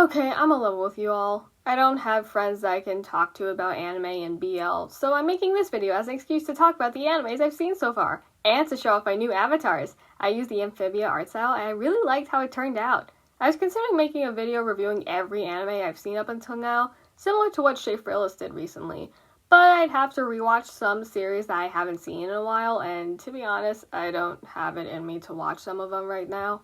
Okay, I'm a level with you all. I don't have friends that I can talk to about anime and BL, so I'm making this video as an excuse to talk about the animes I've seen so far, and to show off my new avatars. I used the Amphibia art style, and I really liked how it turned out. I was considering making a video reviewing every anime I've seen up until now, similar to what Shay Frillis did recently, but I'd have to rewatch some series that I haven't seen in a while, and to be honest, I don't have it in me to watch some of them right now.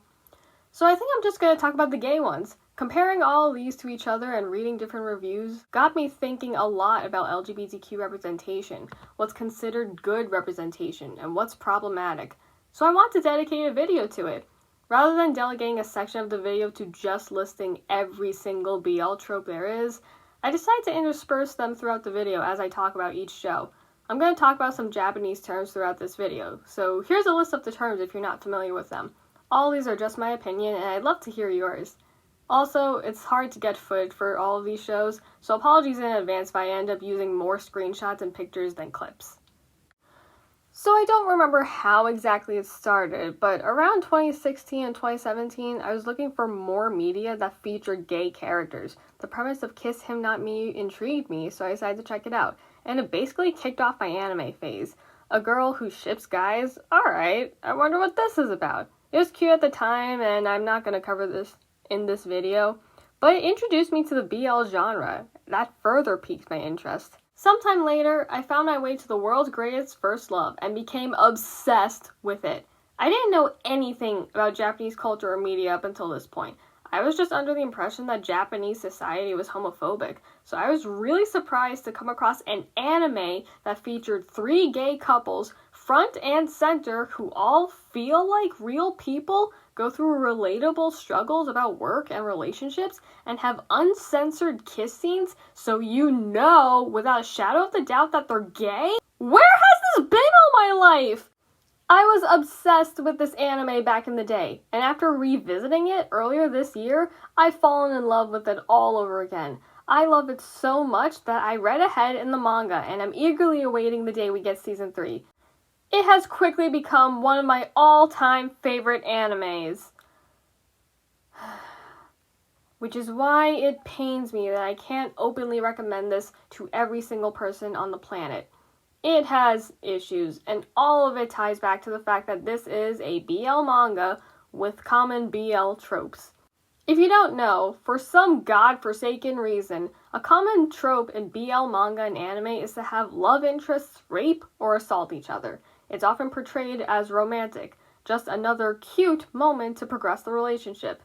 So I think I'm just going to talk about the gay ones. Comparing all of these to each other and reading different reviews got me thinking a lot about LGBTQ representation, what's considered good representation, and what's problematic. So I want to dedicate a video to it. Rather than delegating a section of the video to just listing every single BL trope there is, I decided to intersperse them throughout the video as I talk about each show. I'm going to talk about some Japanese terms throughout this video, so here's a list of the terms if you're not familiar with them. All these are just my opinion, and I'd love to hear yours. Also, it's hard to get footage for all of these shows, so apologies in advance if I end up using more screenshots and pictures than clips. So I don't remember how exactly it started, but around 2016 and 2017, I was looking for more media that featured gay characters. The premise of Kiss Him Not Me intrigued me, so I decided to check it out, and it basically kicked off my anime phase. A girl who ships guys? Alright, I wonder what this is about. It was cute at the time, and I'm not going to cover this in this video, but it introduced me to the BL genre. That further piqued my interest. Sometime later, I found my way to the world's greatest first love and became obsessed with it. I didn't know anything about Japanese culture or media up until this point. I was just under the impression that Japanese society was homophobic, so I was really surprised to come across an anime that featured 3 gay couples front and center who all feel like real people, go through relatable struggles about work and relationships, and have uncensored kiss scenes, so you know without a shadow of the doubt that they're gay? Where has this been all my life? I was obsessed with this anime back in the day, and after revisiting it earlier this year, I've fallen in love with it all over again. I love it so much that I read ahead in the manga, and I'm eagerly awaiting the day we get season 3. It has quickly become one of my all-time favorite animes. Which is why it pains me that I can't openly recommend this to every single person on the planet. It has issues, and all of it ties back to the fact that this is a BL manga with common BL tropes. If you don't know, for some godforsaken reason, a common trope in BL manga and anime is to have love interests rape or assault each other. It's often portrayed as romantic, just another cute moment to progress the relationship.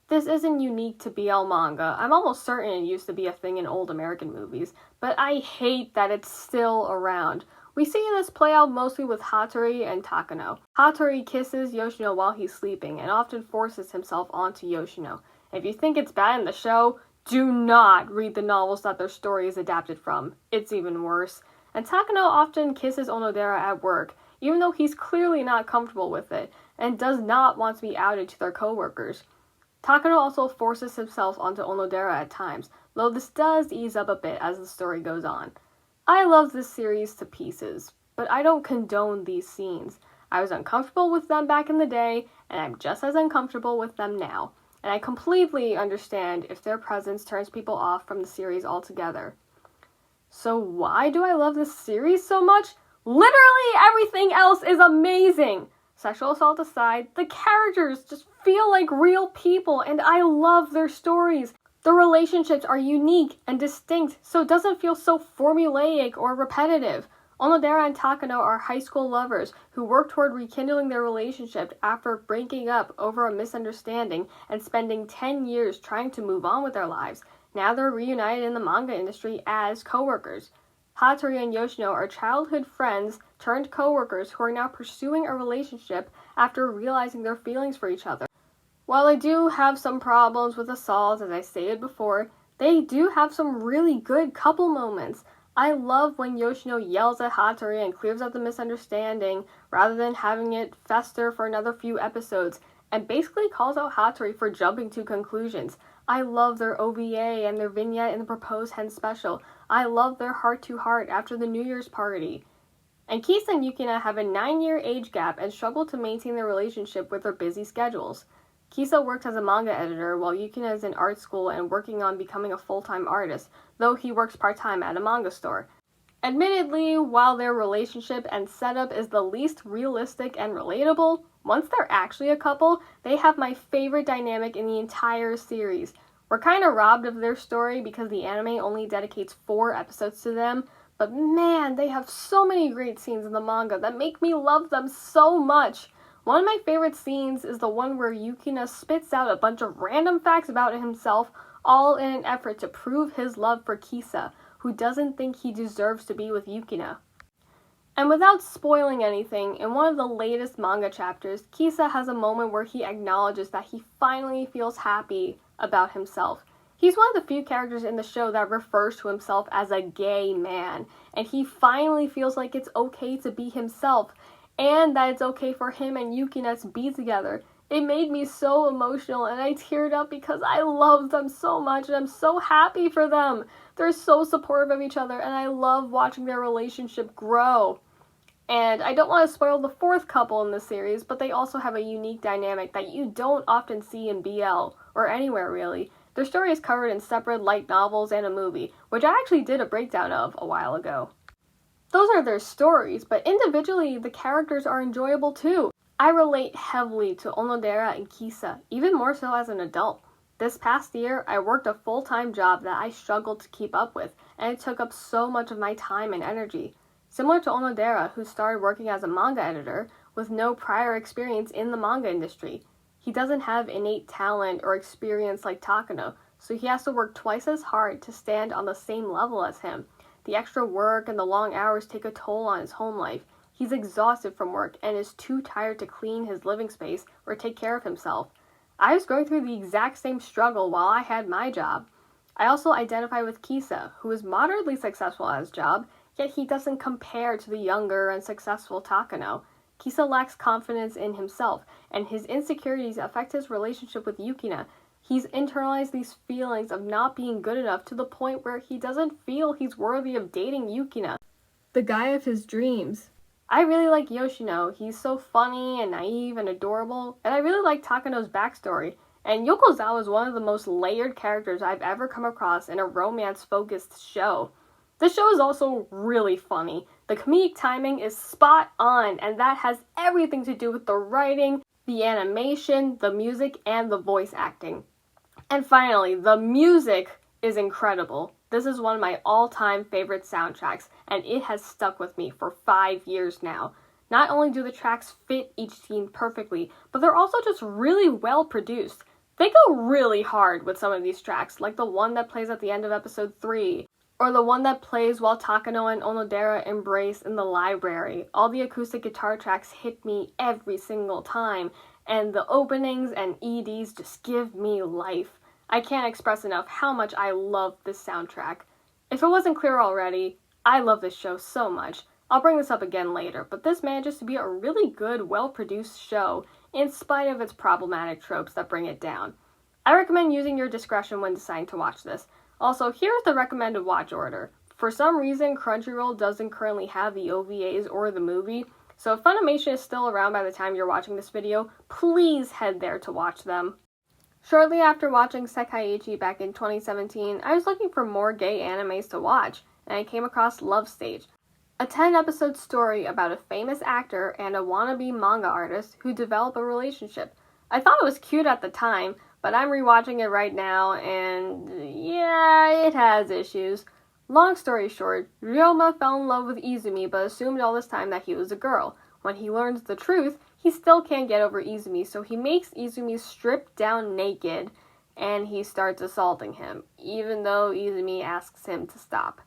This isn't unique to BL manga. I'm almost certain it used to be a thing in old American movies, but I hate that it's still around. We see this play out mostly with Hatori and Takano. Hatori kisses Yoshino while he's sleeping and often forces himself onto Yoshino. If you think it's bad in the show, do not read the novels that their story is adapted from. It's even worse. And Takano often kisses Onodera at work, even though he's clearly not comfortable with it, and does not want to be outed to their co-workers. Takano also forces himself onto Onodera at times, though this does ease up a bit as the story goes on. I love this series to pieces, but I don't condone these scenes. I was uncomfortable with them back in the day, and I'm just as uncomfortable with them now, and I completely understand if their presence turns people off from the series altogether. So why do I love this series so much? Literally everything else is amazing! Sexual assault aside, the characters just feel like real people, and I love their stories. The relationships are unique and distinct, so it doesn't feel so formulaic or repetitive. Onodera and Takano are high school lovers who work toward rekindling their relationship after breaking up over a misunderstanding and spending 10 years trying to move on with their lives. Now they're reunited in the manga industry as co-workers. Hatori and Yoshino are childhood friends turned co-workers who are now pursuing a relationship after realizing their feelings for each other. While they do have some problems with assault, as I stated before, they do have some really good couple moments. I love when Yoshino yells at Hatori and clears up the misunderstanding rather than having it fester for another few episodes, and basically calls out Hatori for jumping to conclusions. I love their OVA and their vignette in the Proposed Hen special. I love their heart-to-heart after the New Year's party. And Kisa and Yukina have a 9-year age gap and struggle to maintain their relationship with their busy schedules. Kisa works as a manga editor while Yukina is in art school and working on becoming a full-time artist, though he works part-time at a manga store. Admittedly, while their relationship and setup is the least realistic and relatable, once they're actually a couple, they have my favorite dynamic in the entire series. We're kind of robbed of their story because the anime only dedicates 4 episodes to them, but man, they have so many great scenes in the manga that make me love them so much. One of my favorite scenes is the one where Yukina spits out a bunch of random facts about himself, all in an effort to prove his love for Kisa, who doesn't think he deserves to be with Yukina. And without spoiling anything, in one of the latest manga chapters, Kisa has a moment where he acknowledges that he finally feels happy about himself. He's one of the few characters in the show that refers to himself as a gay man, and he finally feels like it's okay to be himself, and that it's okay for him and Yukina to be together. It made me so emotional, and I teared up because I love them so much, and I'm so happy for them. They're so supportive of each other, and I love watching their relationship grow. And I don't want to spoil the 4th couple in the series, but they also have a unique dynamic that you don't often see in BL, or anywhere really. Their story is covered in separate light novels and a movie, which I actually did a breakdown of a while ago. Those are their stories, but individually, the characters are enjoyable too. I relate heavily to Onodera and Kisa, even more so as an adult. This past year, I worked a full-time job that I struggled to keep up with, and it took up so much of my time and energy. Similar to Onodera, who started working as a manga editor with no prior experience in the manga industry. He doesn't have innate talent or experience like Takano, so he has to work twice as hard to stand on the same level as him. The extra work and the long hours take a toll on his home life. He's exhausted from work and is too tired to clean his living space or take care of himself. I was going through the exact same struggle while I had my job. I also identify with Kisa, who is moderately successful at his job, yet he doesn't compare to the younger and successful Takano. Kisa lacks confidence in himself, and his insecurities affect his relationship with Yukina. He's internalized these feelings of not being good enough to the point where he doesn't feel he's worthy of dating Yukina, the guy of his dreams. I really like Yoshino. He's so funny and naive and adorable, and I really like Takano's backstory. And Yokozawa is one of the most layered characters I've ever come across in a romance-focused show. This show is also really funny. The comedic timing is spot on, and that has everything to do with the writing, the animation, the music, and the voice acting. And finally, the music is incredible. This is one of my all-time favorite soundtracks, and it has stuck with me for 5 years now. Not only do the tracks fit each scene perfectly, but they're also just really well produced. They go really hard with some of these tracks, like the one that plays at the end of episode 3, or the one that plays while Takano and Onodera embrace in the library. All the acoustic guitar tracks hit me every single time, and the openings and EDs just give me life. I can't express enough how much I love this soundtrack. If it wasn't clear already, I love this show so much. I'll bring this up again later, but this manages to be a really good, well-produced show, in spite of its problematic tropes that bring it down. I recommend using your discretion when deciding to watch this. Also, here's the recommended watch order. For some reason, Crunchyroll doesn't currently have the OVAs or the movie, so if Funimation is still around by the time you're watching this video, please head there to watch them. Shortly after watching Sekai-Ichi back in 2017, I was looking for more gay animes to watch, and I came across Love Stage, a 10-episode story about a famous actor and a wannabe manga artist who develop a relationship. I thought it was cute at the time, but I'm rewatching it right now, and yeah, it has issues. Long story short, Ryoma fell in love with Izumi but assumed all this time that he was a girl. When he learns the truth, he still can't get over Izumi, so he makes Izumi strip down naked, and he starts assaulting him, even though Izumi asks him to stop.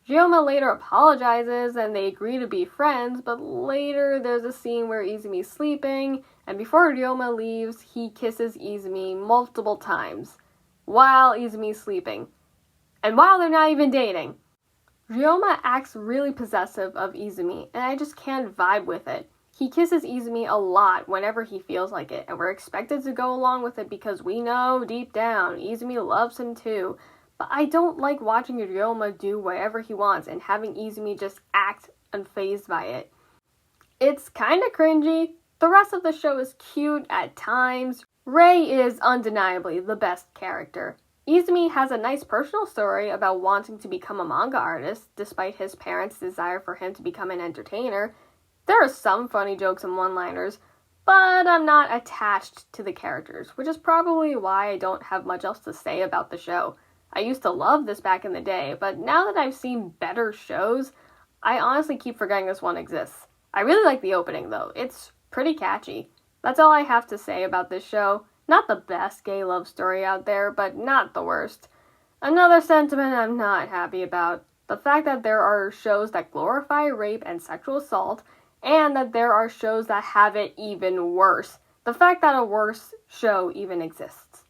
Ryoma later apologizes, and they agree to be friends, but later there's a scene where Izumi's sleeping, and before Ryoma leaves, he kisses Izumi multiple times, while Izumi's sleeping, and while they're not even dating. Ryoma acts really possessive of Izumi, and I just can't vibe with it. He kisses Izumi a lot whenever he feels like it, and we're expected to go along with it because we know deep down Izumi loves him too. But I don't like watching Ryoma do whatever he wants and having Izumi just act unfazed by it. It's kinda cringy. The rest of the show is cute at times. Rei is undeniably the best character. Izumi has a nice personal story about wanting to become a manga artist, despite his parents' desire for him to become an entertainer. There are some funny jokes and one-liners, but I'm not attached to the characters, which is probably why I don't have much else to say about the show. I used to love this back in the day, but now that I've seen better shows, I honestly keep forgetting this one exists. I really like the opening, though. It's pretty catchy. That's all I have to say about this show. Not the best gay love story out there, but not the worst. Another sentiment I'm not happy about. The fact that there are shows that glorify rape and sexual assault, and that there are shows that have it even worse. The fact that a worse show even exists.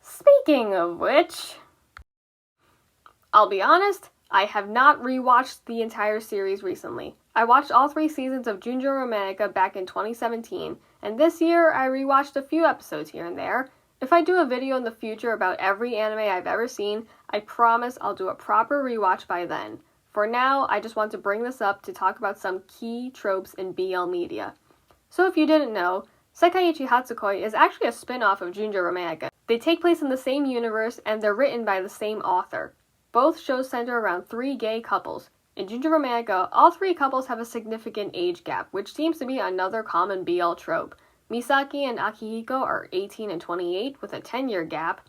Speaking of which, I'll be honest, I have not rewatched the entire series recently. I watched all 3 seasons of Junjo Romantica back in 2017, and this year I rewatched a few episodes here and there. If I do a video in the future about every anime I've ever seen, I promise I'll do a proper rewatch by then. For now, I just want to bring this up to talk about some key tropes in BL media. So if you didn't know, Sekai-Ichi Hatsukoi is actually a spin-off of Junjo Romantica. They take place in the same universe, and they're written by the same author. Both shows center around 3 gay couples. In Junjo Romantica, all 3 couples have a significant age gap, which seems to be another common BL trope. Misaki and Akihiko are 18 and 28 with a 10-year gap.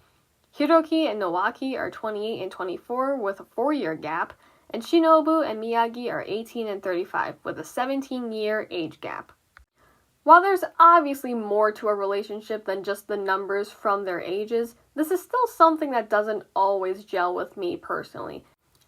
Hiroki and Nowaki are 28 and 24 with a 4-year gap. And Shinobu and Miyagi are 18 and 35 with a 17-year age gap. While there's obviously more to a relationship than just the numbers from their ages, this is still something that doesn't always gel with me personally.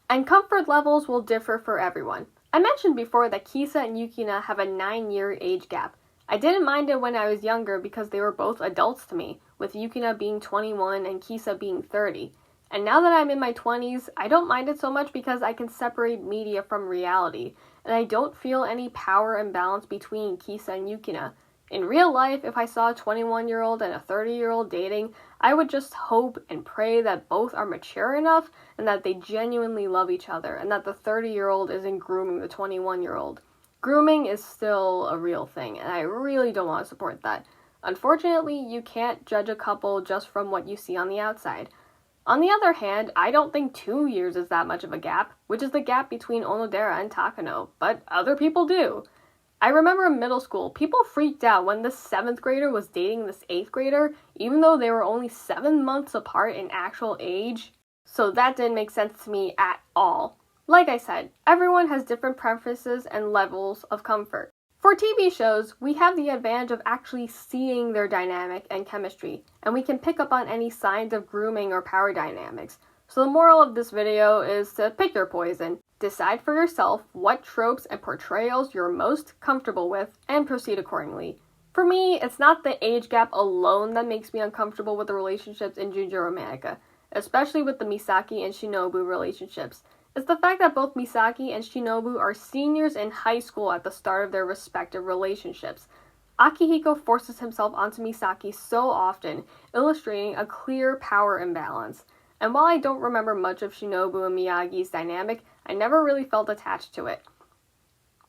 And comfort levels will differ for everyone. I mentioned before that Kisa and Yukina have a 9-year age gap. I didn't mind it when I was younger because they were both adults to me, with Yukina being 21 and Kisa being 30. And now that I'm in my 20s, I don't mind it so much because I can separate media from reality, and I don't feel any power imbalance between Kisa and Yukina. In real life, if I saw a 21-year-old and a 30-year-old dating, I would just hope and pray that both are mature enough and that they genuinely love each other, and that the 30-year-old isn't grooming the 21-year-old. Grooming is still a real thing, and I really don't want to support that. Unfortunately, you can't judge a couple just from what you see on the outside. On the other hand, I don't think 2 years is that much of a gap, which is the gap between Onodera and Takano, but other people do. I remember in middle school, people freaked out when this 7th grader was dating this 8th grader, even though they were only 7 months apart in actual age. So that didn't make sense to me at all. Like I said, everyone has different preferences and levels of comfort. For TV shows, we have the advantage of actually seeing their dynamic and chemistry, and we can pick up on any signs of grooming or power dynamics. So the moral of this video is to pick your poison. Decide for yourself what tropes and portrayals you're most comfortable with, and proceed accordingly. For me, it's not the age gap alone that makes me uncomfortable with the relationships in Junjo Romantica, especially with the Misaki and Shinobu relationships. It's the fact that both Misaki and Shinobu are seniors in high school at the start of their respective relationships. Akihiko forces himself onto Misaki so often, illustrating a clear power imbalance. And while I don't remember much of Shinobu and Miyagi's dynamic, I never really felt attached to it.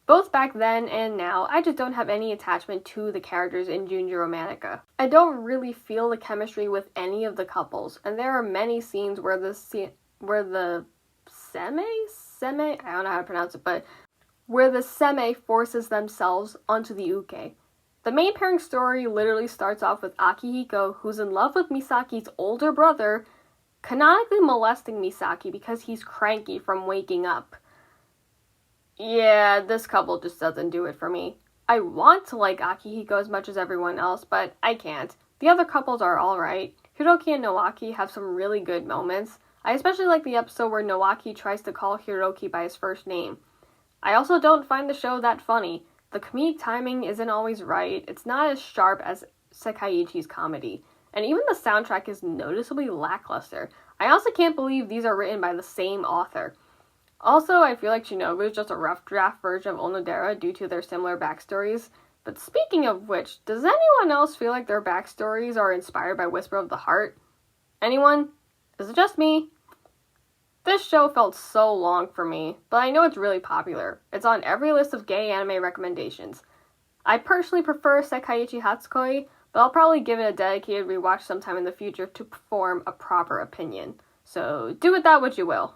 Both back then and now, I just don't have any attachment to the characters in Junjo Romantica. I don't really feel the chemistry with any of the couples, and there are many scenes where the seme, I don't know how to pronounce it, but where the seme forces themselves onto the uke. The main pairing story literally starts off with Akihiko, who's in love with Misaki's older brother, canonically molesting Misaki because he's cranky from waking up. Yeah, this couple just doesn't do it for me. I want to like Akihiko as much as everyone else, but I can't. The other couples are alright. Hiroki and Nowaki have some really good moments. I especially like the episode where Nowaki tries to call Hiroki by his first name. I also don't find the show that funny. The comedic timing isn't always right. It's not as sharp as Sekai-Ichi's comedy. And even the soundtrack is noticeably lackluster. I also can't believe these are written by the same author. Also, I feel like Shinobu is just a rough draft version of Onodera due to their similar backstories. But speaking of which, does anyone else feel like their backstories are inspired by Whisper of the Heart? Anyone? Is it just me? This show felt so long for me, but I know it's really popular. It's on every list of gay anime recommendations. I personally prefer Sekai-Ichi Hatsukoi, but I'll probably give it a dedicated rewatch sometime in the future to form a proper opinion. So do with that what you will.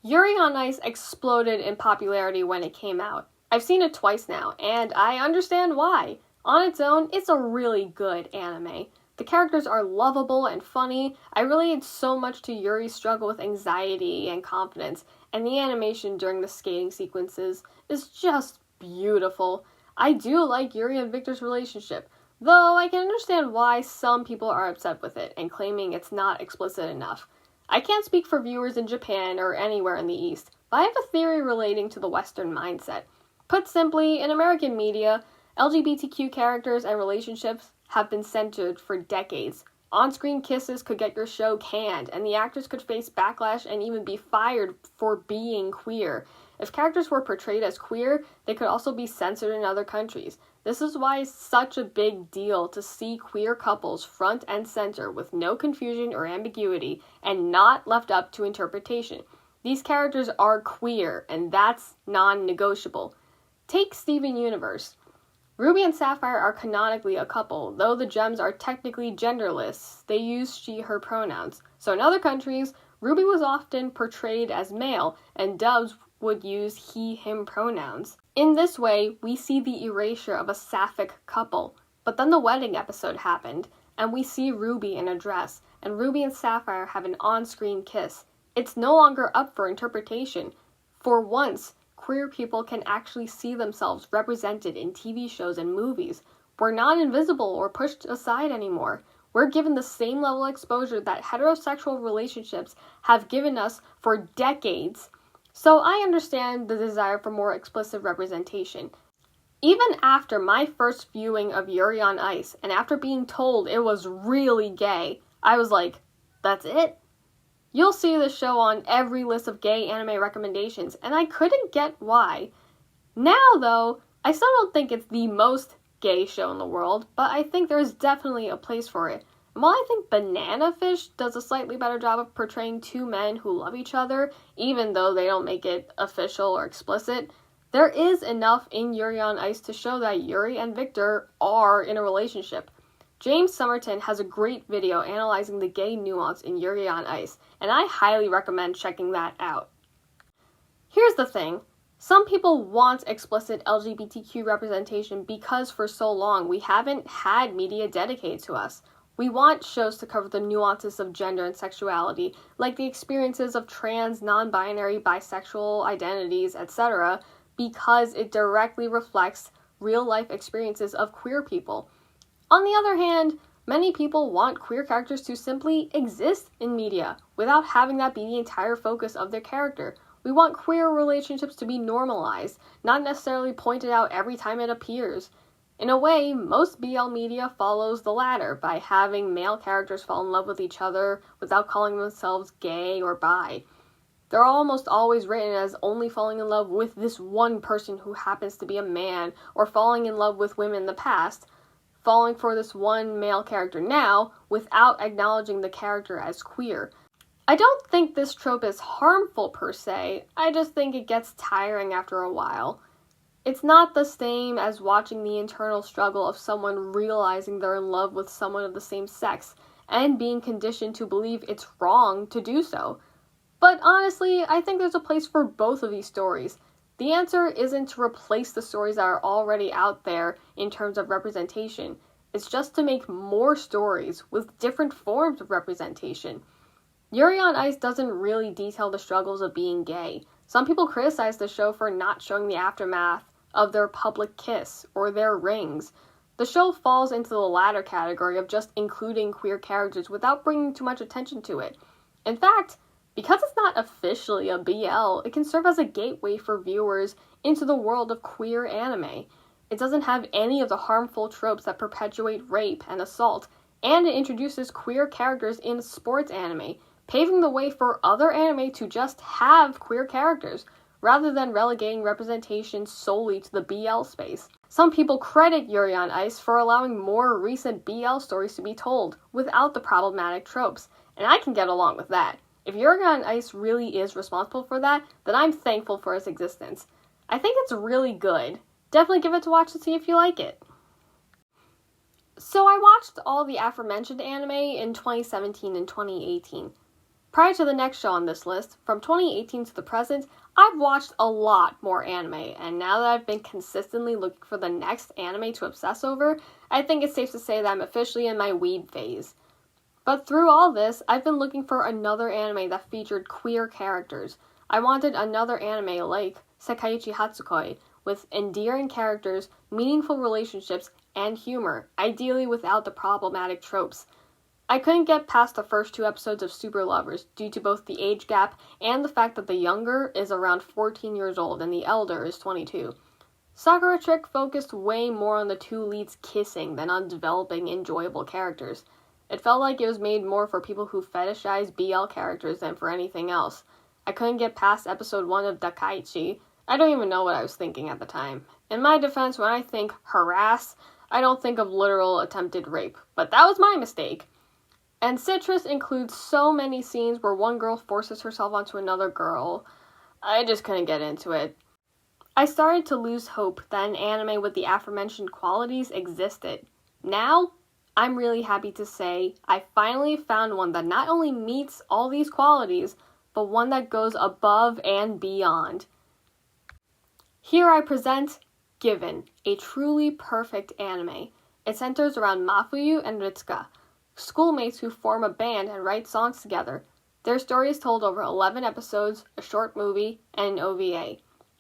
Yuri on Ice exploded in popularity when it came out. I've seen it twice now, and I understand why. On its own, it's a really good anime. The characters are lovable and funny. I related so much to Yuri's struggle with anxiety and confidence, and the animation during the skating sequences is just beautiful. I do like Yuri and Victor's relationship, though I can understand why some people are upset with it and claiming it's not explicit enough. I can't speak for viewers in Japan or anywhere in the East, but I have a theory relating to the Western mindset. Put simply, in American media, LGBTQ characters and relationships have been censored for decades. On-screen kisses could get your show canned, and the actors could face backlash and even be fired for being queer. If characters were portrayed as queer, they could also be censored in other countries. This is why it's such a big deal to see queer couples front and center with no confusion or ambiguity and not left up to interpretation. These characters are queer, and that's non-negotiable. Take Steven Universe. Ruby and Sapphire are canonically a couple, though the gems are technically genderless. They use she/her pronouns. So in other countries, Ruby was often portrayed as male, and dubs would use he/him pronouns. In this way, we see the erasure of a sapphic couple. But then the wedding episode happened, and we see Ruby in a dress, and Ruby and Sapphire have an on-screen kiss. It's no longer up for interpretation. For once, queer people can actually see themselves represented in TV shows and movies. We're not invisible or pushed aside anymore. We're given the same level of exposure that heterosexual relationships have given us for decades. So I understand the desire for more explicit representation. Even after my first viewing of Yuri on Ice, and after being told it was really gay, I was like, that's it? You'll see the show on every list of gay anime recommendations, and I couldn't get why. Now, though, I still don't think it's the most gay show in the world, but I think there's definitely a place for it. And while I think Banana Fish does a slightly better job of portraying two men who love each other, even though they don't make it official or explicit, there is enough in Yuri on Ice to show that Yuri and Victor are in a relationship. James Somerton has a great video analyzing the gay nuance in Yuri on Ice, and I highly recommend checking that out. Here's the thing. Some people want explicit LGBTQ representation because for so long we haven't had media dedicated to us. We want shows to cover the nuances of gender and sexuality, like the experiences of trans, non-binary, bisexual identities, etc., because it directly reflects real-life experiences of queer people. On the other hand, many people want queer characters to simply exist in media, without having that be the entire focus of their character. We want queer relationships to be normalized, not necessarily pointed out every time it appears. In a way, most BL media follows the latter, by having male characters fall in love with each other without calling themselves gay or bi. They're almost always written as only falling in love with this one person who happens to be a man, or falling in love with women in the past, falling for this one male character now, without acknowledging the character as queer. I don't think this trope is harmful per se, I just think it gets tiring after a while. It's not the same as watching the internal struggle of someone realizing they're in love with someone of the same sex, and being conditioned to believe it's wrong to do so. But honestly, I think there's a place for both of these stories. The answer isn't to replace the stories that are already out there in terms of representation. It's just to make more stories with different forms of representation. Yuri on Ice doesn't really detail the struggles of being gay. Some people criticize the show for not showing the aftermath of their public kiss or their rings. The show falls into the latter category of just including queer characters without bringing too much attention to it. In fact, because it's not officially a BL, it can serve as a gateway for viewers into the world of queer anime. It doesn't have any of the harmful tropes that perpetuate rape and assault, and it introduces queer characters in sports anime, paving the way for other anime to just have queer characters, rather than relegating representation solely to the BL space. Some people credit Yuri on Ice for allowing more recent BL stories to be told, without the problematic tropes, and I can get along with that. If Yuri on Ice really is responsible for that, then I'm thankful for its existence. I think it's really good. Definitely give it a watch to see if you like it. So I watched all the aforementioned anime in 2017 and 2018. Prior to the next show on this list, from 2018 to the present, I've watched a lot more anime, and now that I've been consistently looking for the next anime to obsess over, I think it's safe to say that I'm officially in my weeb phase. But through all this, I've been looking for another anime that featured queer characters. I wanted another anime like Sekai-Ichi Hatsukoi, with endearing characters, meaningful relationships, and humor, ideally without the problematic tropes. I couldn't get past the first 2 episodes of Super Lovers due to both the age gap and the fact that the younger is around 14 years old and the elder is 22. Sakura Trick focused way more on the 2 leads kissing than on developing enjoyable characters. It felt like it was made more for people who fetishize BL characters than for anything else. I couldn't get past episode 1 of Sekai-Ichi. I don't even know what I was thinking at the time. In my defense, when I think harass, I don't think of literal attempted rape, but that was my mistake. And Citrus includes so many scenes where one girl forces herself onto another girl. I just couldn't get into it. I started to lose hope that an anime with the aforementioned qualities existed. Now, I'm really happy to say I finally found one that not only meets all these qualities, but one that goes above and beyond. Here I present Given, a truly perfect anime. It centers around Mafuyu and Ritsuka, schoolmates who form a band and write songs together. Their story is told over 11 episodes, a short movie, and an OVA.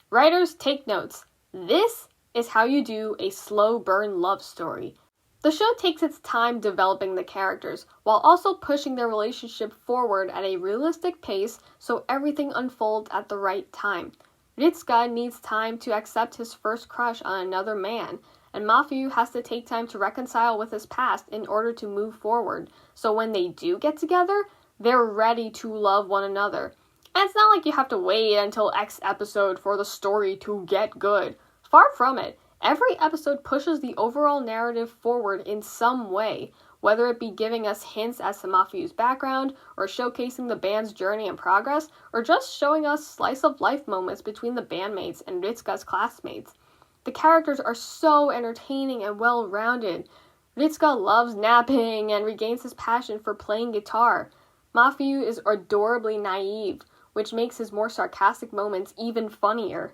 Writers, take notes. This is how you do a slow burn love story. The show takes its time developing the characters, while also pushing their relationship forward at a realistic pace so everything unfolds at the right time. Ritsuka needs time to accept his first crush on another man, and Mafuyu has to take time to reconcile with his past in order to move forward, so when they do get together, they're ready to love one another. And it's not like you have to wait until X episode for the story to get good. Far from it. Every episode pushes the overall narrative forward in some way, whether it be giving us hints as to Mafuyu's background, or showcasing the band's journey and progress, or just showing us slice-of-life moments between the bandmates and Ritsuka's classmates. The characters are so entertaining and well-rounded. Ritsuka loves napping and regains his passion for playing guitar. Mafuyu is adorably naive, which makes his more sarcastic moments even funnier.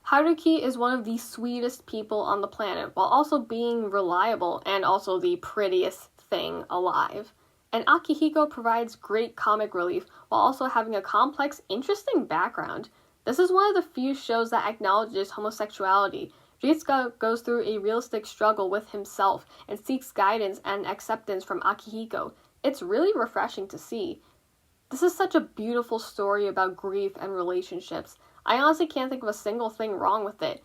Haruki is one of the sweetest people on the planet, while also being reliable and also the prettiest thing alive. And Akihiko provides great comic relief while also having a complex, interesting background. This is one of the few shows that acknowledges homosexuality. Ritsuka goes through a realistic struggle with himself and seeks guidance and acceptance from Akihiko. It's really refreshing to see. This is such a beautiful story about grief and relationships. I honestly can't think of a single thing wrong with it.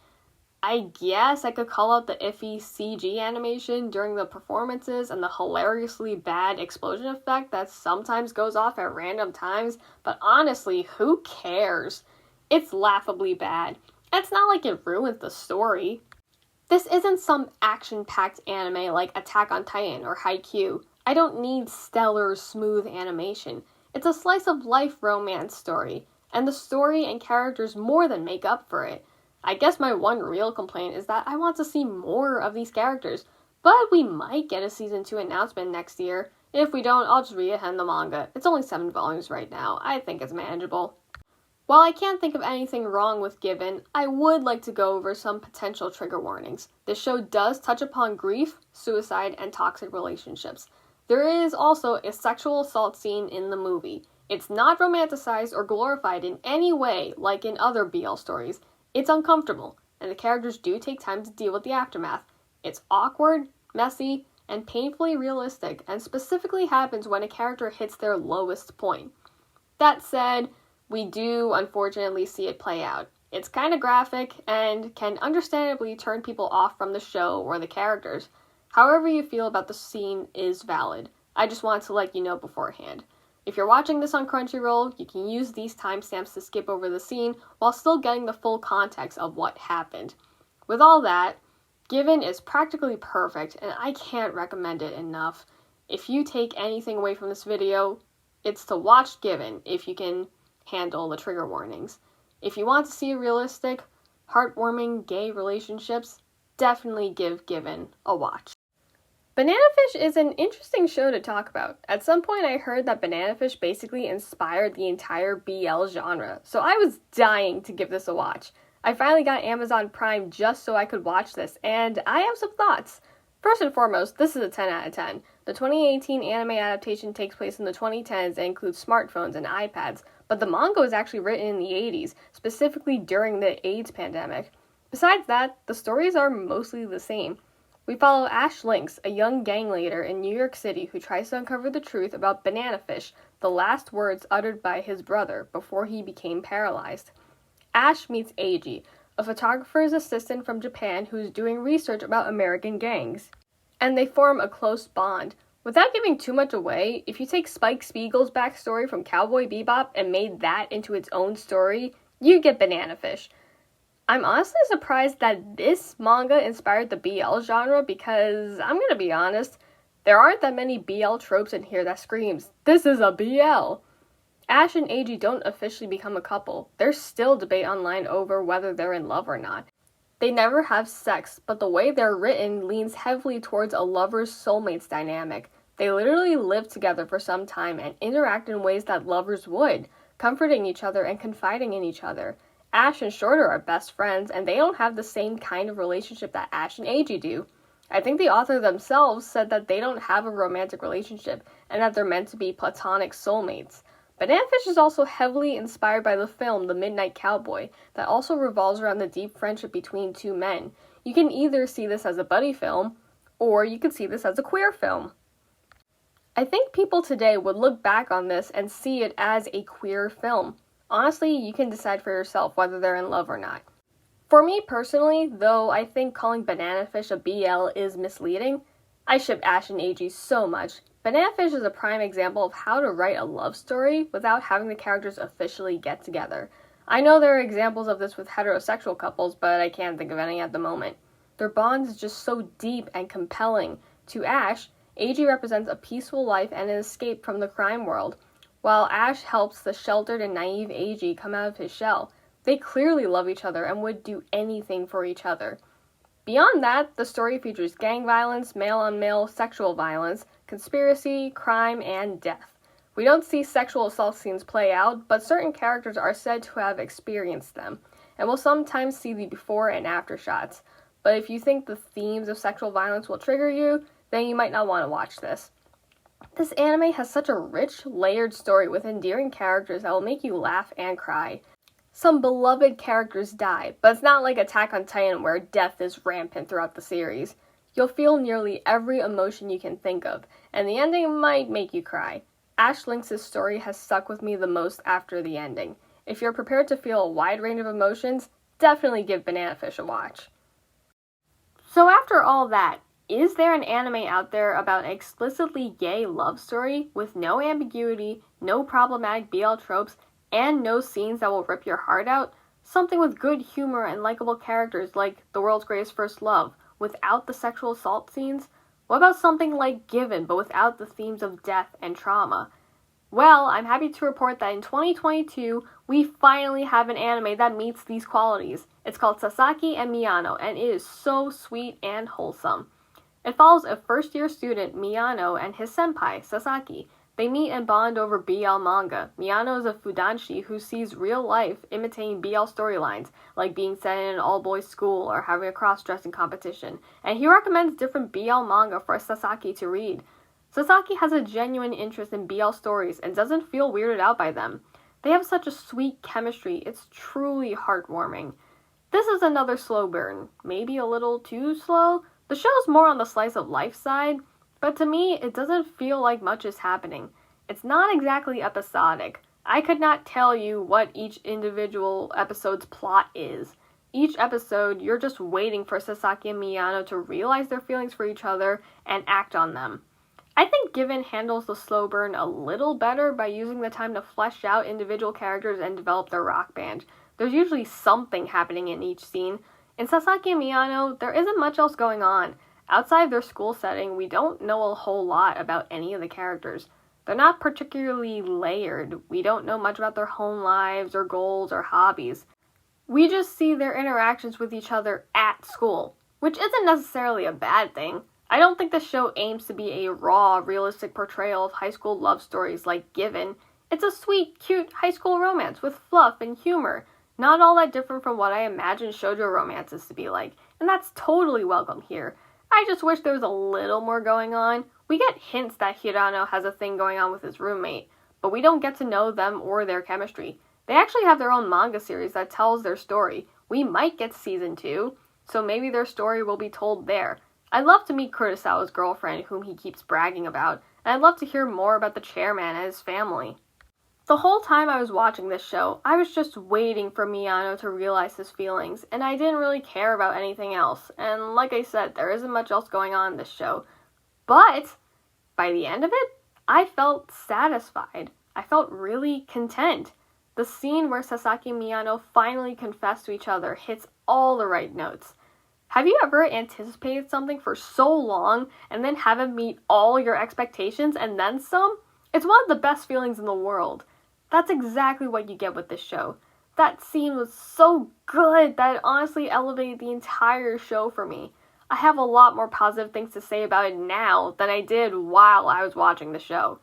I guess I could call out the iffy CG animation during the performances and the hilariously bad explosion effect that sometimes goes off at random times, but honestly, who cares? It's laughably bad. It's not like it ruins the story. This isn't some action-packed anime like Attack on Titan or Haikyuu. I don't need stellar, smooth animation. It's a slice-of-life romance story, and the story and characters more than make up for it. I guess my one real complaint is that I want to see more of these characters, but we might get a season 2 announcement next year. If we don't, I'll just read ahead in the manga. It's only 7 volumes right now. I think it's manageable. While I can't think of anything wrong with Given, I would like to go over some potential trigger warnings. This show does touch upon grief, suicide, and toxic relationships. There is also a sexual assault scene in the movie. It's not romanticized or glorified in any way like in other BL stories. It's uncomfortable, and the characters do take time to deal with the aftermath. It's awkward, messy, and painfully realistic, and specifically happens when a character hits their lowest point. That said, we do unfortunately see it play out. It's kind of graphic, and can understandably turn people off from the show or the characters. However you feel about the scene is valid. I just wanted to let you know beforehand. If you're watching this on Crunchyroll, you can use these timestamps to skip over the scene while still getting the full context of what happened. With all that, Given is practically perfect, and I can't recommend it enough. If you take anything away from this video, it's to watch Given if you can handle the trigger warnings. If you want to see realistic, heartwarming gay relationships, definitely give Given a watch. Banana Fish is an interesting show to talk about. At some point I heard that Banana Fish basically inspired the entire BL genre, so I was dying to give this a watch. I finally got Amazon Prime just so I could watch this, and I have some thoughts. First and foremost, this is a 10 out of 10. The 2018 anime adaptation takes place in the 2010s and includes smartphones and iPads, but the manga was actually written in the 80s, specifically during the AIDS pandemic. Besides that, the stories are mostly the same. We follow Ash Lynx, a young gang leader in New York City who tries to uncover the truth about Banana Fish, the last words uttered by his brother before he became paralyzed. Ash meets Eiji, a photographer's assistant from Japan who's doing research about American gangs, and they form a close bond. Without giving too much away, if you take Spike Spiegel's backstory from Cowboy Bebop and made that into its own story, you get Banana Fish. I'm honestly surprised that this manga inspired the BL genre because, I'm gonna be honest, there aren't that many BL tropes in here that screams, "This is a BL!" Ash and Eiji don't officially become a couple. There's still debate online over whether they're in love or not. They never have sex, but the way they're written leans heavily towards a lover's soulmates dynamic. They literally live together for some time and interact in ways that lovers would, comforting each other and confiding in each other. Ash and Shorter are best friends, and they don't have the same kind of relationship that Ash and Eiji do. I think the author themselves said that they don't have a romantic relationship, and that they're meant to be platonic soulmates. Banana Fish is also heavily inspired by the film The Midnight Cowboy, that also revolves around the deep friendship between two men. You can either see this as a buddy film, or you could see this as a queer film. I think people today would look back on this and see it as a queer film. Honestly, you can decide for yourself whether they're in love or not. For me personally, though I think calling Banana Fish a BL is misleading, I ship Ash and Eiji so much. Banana Fish is a prime example of how to write a love story without having the characters officially get together. I know there are examples of this with heterosexual couples, but I can't think of any at the moment. Their bond is just so deep and compelling. To Ash, Eiji represents a peaceful life and an escape from the crime world, while Ash helps the sheltered and naive Eiji come out of his shell. They clearly love each other and would do anything for each other. Beyond that, the story features gang violence, male-on-male sexual violence, conspiracy, crime, and death. We don't see sexual assault scenes play out, but certain characters are said to have experienced them, and we'll sometimes see the before and after shots. But if you think the themes of sexual violence will trigger you, then you might not want to watch this. This anime has such a rich, layered story with endearing characters that will make you laugh and cry. Some beloved characters die, but it's not like Attack on Titan where death is rampant throughout the series. You'll feel nearly every emotion you can think of, and the ending might make you cry. Ash Lynx's story has stuck with me the most after the ending. If you're prepared to feel a wide range of emotions, definitely give Banana Fish a watch. So after all that, is there an anime out there about an explicitly gay love story with no ambiguity, no problematic BL tropes, and no scenes that will rip your heart out? Something with good humor and likable characters like The World's Greatest First Love, without the sexual assault scenes? What about something like Given, but without the themes of death and trauma? Well, I'm happy to report that in 2022, we finally have an anime that meets these qualities. It's called Sasaki and Miyano, and it is so sweet and wholesome. It follows a first-year student, Miyano, and his senpai, Sasaki. They meet and bond over BL manga. Miyano is a fudanshi who sees real life imitating BL storylines, like being set in an all-boys school or having a cross-dressing competition, and he recommends different BL manga for Sasaki to read. Sasaki has a genuine interest in BL stories and doesn't feel weirded out by them. They have such a sweet chemistry, it's truly heartwarming. This is another slow burn, maybe a little too slow. The show's more on the slice of life side, but to me, it doesn't feel like much is happening. It's not exactly episodic. I could not tell you what each individual episode's plot is. Each episode, you're just waiting for Sasaki and Miyano to realize their feelings for each other and act on them. I think Given handles the slow burn a little better by using the time to flesh out individual characters and develop their rock band. There's usually something happening in each scene. In Sasaki and Miyano, there isn't much else going on. Outside their school setting, we don't know a whole lot about any of the characters. They're not particularly layered. We don't know much about their home lives or goals or hobbies. We just see their interactions with each other at school, which isn't necessarily a bad thing. I don't think the show aims to be a raw, realistic portrayal of high school love stories like Given. It's a sweet, cute high school romance with fluff and humor. Not all that different from what I imagine shoujo romances to be like, and that's totally welcome here. I just wish there was a little more going on. We get hints that Hirano has a thing going on with his roommate, but we don't get to know them or their chemistry. They actually have their own manga series that tells their story. We might get season 2, so maybe their story will be told there. I'd love to meet Kurosawa's girlfriend, whom he keeps bragging about, and I'd love to hear more about the chairman and his family. The whole time I was watching this show, I was just waiting for Miyano to realize his feelings, and I didn't really care about anything else. And like I said, there isn't much else going on in this show. But by the end of it, I felt satisfied. I felt really content. The scene where Sasaki and Miyano finally confess to each other hits all the right notes. Have you ever anticipated something for so long and then have it meet all your expectations and then some? It's one of the best feelings in the world. That's exactly what you get with this show. That scene was so good that it honestly elevated the entire show for me. I have a lot more positive things to say about it now than I did while I was watching the show.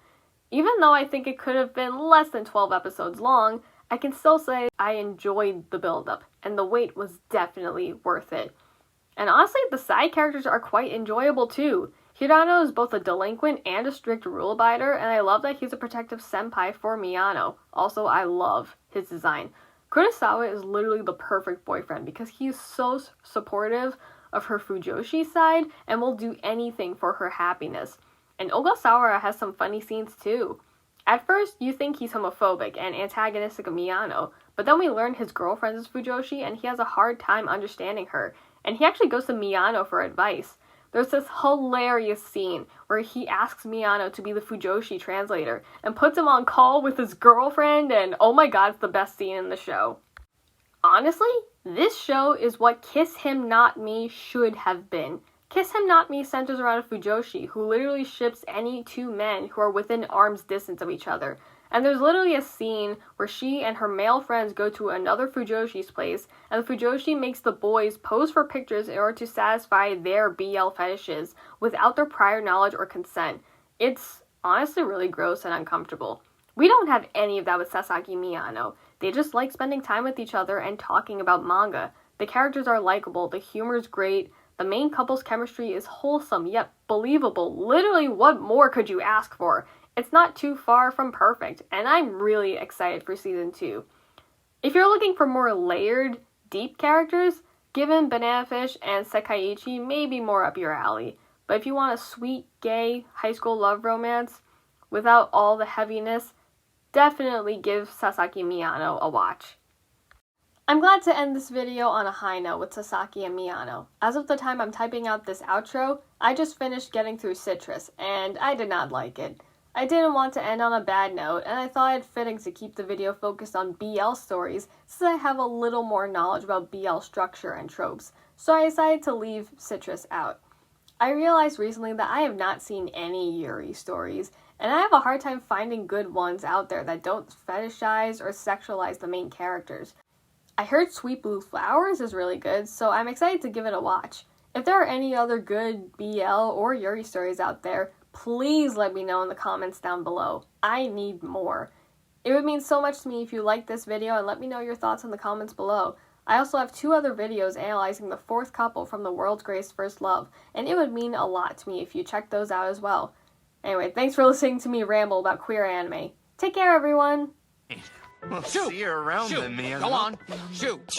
Even though I think it could have been less than 12 episodes long, I can still say I enjoyed the build-up, and the wait was definitely worth it. And honestly, the side characters are quite enjoyable too. Hirano is both a delinquent and a strict rule-abider, and I love that he's a protective senpai for Miyano. Also, I love his design. Kurosawa is literally the perfect boyfriend because he's so supportive of her Fujoshi side and will do anything for her happiness. And Ogasawara has some funny scenes too. At first, you think he's homophobic and antagonistic of Miyano, but then we learn his girlfriend is Fujoshi and he has a hard time understanding her. And he actually goes to Miyano for advice. There's this hilarious scene where he asks Miyano to be the Fujoshi translator and puts him on call with his girlfriend, and oh my god, it's the best scene in the show. Honestly, this show is what Kiss Him Not Me should have been. Kiss Him Not Me centers around a Fujoshi who literally ships any two men who are within arm's distance of each other. And there's literally a scene where she and her male friends go to another Fujoshi's place, and the Fujoshi makes the boys pose for pictures in order to satisfy their BL fetishes without their prior knowledge or consent. It's honestly really gross and uncomfortable. We don't have any of that with Sasaki and Miyano. They just like spending time with each other and talking about manga. The characters are likable, the humor's great, the main couple's chemistry is wholesome yet believable. Literally, what more could you ask for? It's not too far from perfect, and I'm really excited for season 2. If you're looking for more layered, deep characters, Given, Banana Fish, and Sekai-Ichi may be more up your alley. But if you want a sweet, gay, high school love romance without all the heaviness, definitely give Sasaki and Miyano a watch. I'm glad to end this video on a high note with Sasaki and Miyano. As of the time I'm typing out this outro, I just finished getting through Citrus, and I did not like it. I didn't want to end on a bad note, and I thought it fitting to keep the video focused on BL stories since I have a little more knowledge about BL structure and tropes, so I decided to leave Citrus out. I realized recently that I have not seen any Yuri stories, and I have a hard time finding good ones out there that don't fetishize or sexualize the main characters. I heard Sweet Blue Flowers is really good, so I'm excited to give it a watch. If there are any other good BL or Yuri stories out there, please let me know in the comments down below. I need more. It would mean so much to me if you liked this video and let me know your thoughts in the comments below. I also have 2 other videos analyzing the 4th couple from The World's Greatest First Love, and it would mean a lot to me if you check those out as well. Anyway, thanks for listening to me ramble about queer anime. Take care, everyone! We'll see you around then, Miyano. Go on. Shoot.